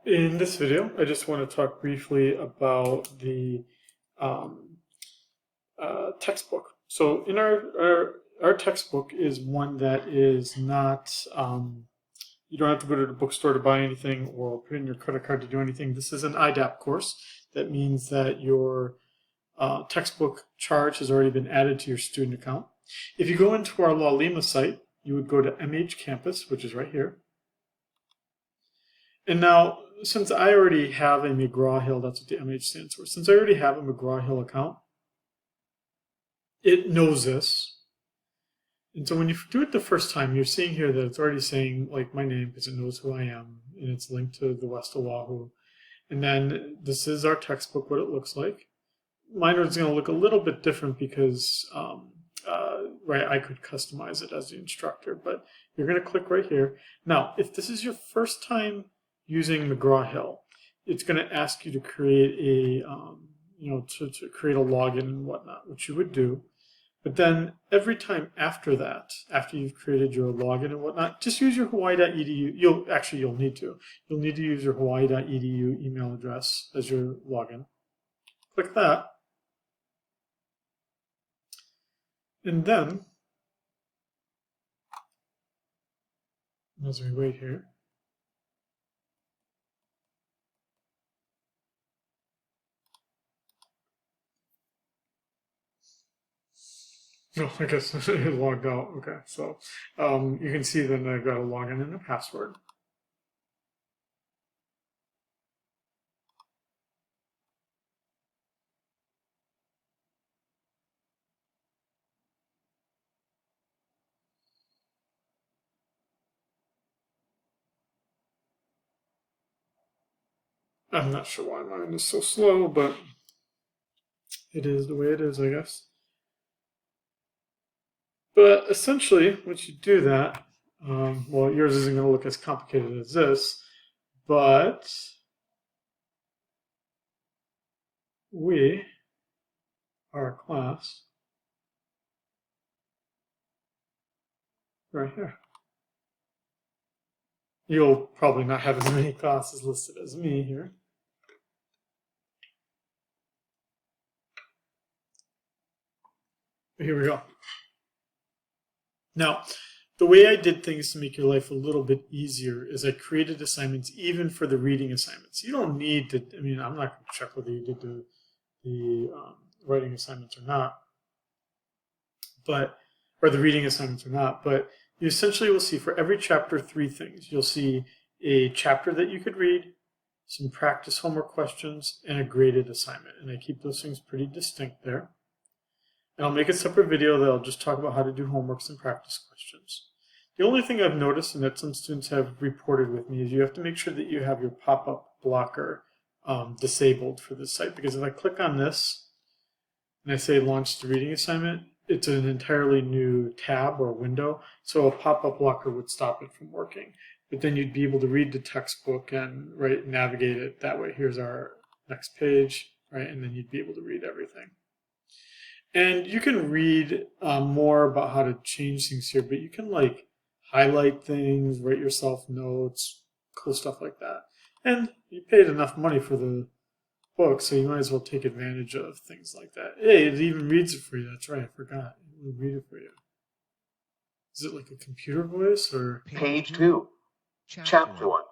In this video, I just want to talk briefly about the um, textbook. So in our textbook is one that is not, you don't have to go to the bookstore to buy anything or put in your credit card to do anything. This is an IDAP course. That means that your textbook charge has already been added to your student account. If you go into our LawLima site, you would go to MH Campus, which is right here. And now, since I already have a McGraw-Hill, that's what the MH stands for, since I already have a McGraw-Hill account, it knows this. And so when you do it the first time, you're seeing here that it's already saying like my name because it knows who I am, and it's linked to the West Oahu. And then this is our textbook, what it looks like. Mine is going to look a little bit different because right, I could customize it as the instructor, but you're going to click right here. Now, if this is your first time using McGraw-Hill, it's going to ask you to create a, to create a login and whatnot, which you would do. But then every time after that, after you've created your login and whatnot, just use your hawaii.edu. You'll need to use your hawaii.edu email address as your login. Click that. And then, as we wait here, no, I guess it logged out. Okay, so you can see that I've got a login and a password. I'm not sure why mine is so slow, but it is the way it is, I guess. But essentially, once you do that, well, yours isn't going to look as complicated as this, but we, our class, right here. You'll probably not have as many classes listed as me here. But here we go. Now, the way I did things to make your life a little bit easier is I created assignments even for the reading assignments. You don't need to, I mean, I'm not going to check whether you did the writing assignments or not, or the reading assignments or not, but you essentially will see for every chapter 3 things. You'll see a chapter that you could read, some practice homework questions, and a graded assignment. And I keep those things pretty distinct there. And I'll make a separate video that I'll just talk about how to do homeworks and practice questions. The only thing I've noticed and that some students have reported with me is you have to make sure that you have your pop-up blocker disabled for this site. Because if I click on this and I say launch the reading assignment, it's an entirely new tab or window, so a pop-up blocker would stop it from working. But then you'd be able to read the textbook and navigate it that way. Here's our next page, right? And then you'd be able to read everything. And you can read more about how to change things here, but you can like highlight things, write yourself notes, cool stuff like that. And you paid enough money for the book, so you might as well take advantage of things like that. Hey, it even reads it for you. That's right, I forgot. It will read it for you. Is it like a computer voice or? Page 2, Chapter 1.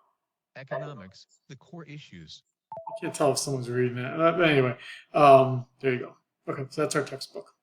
Economics, the core issues. I can't tell if someone's reading it. But anyway, there you go. Okay, so that's our textbook.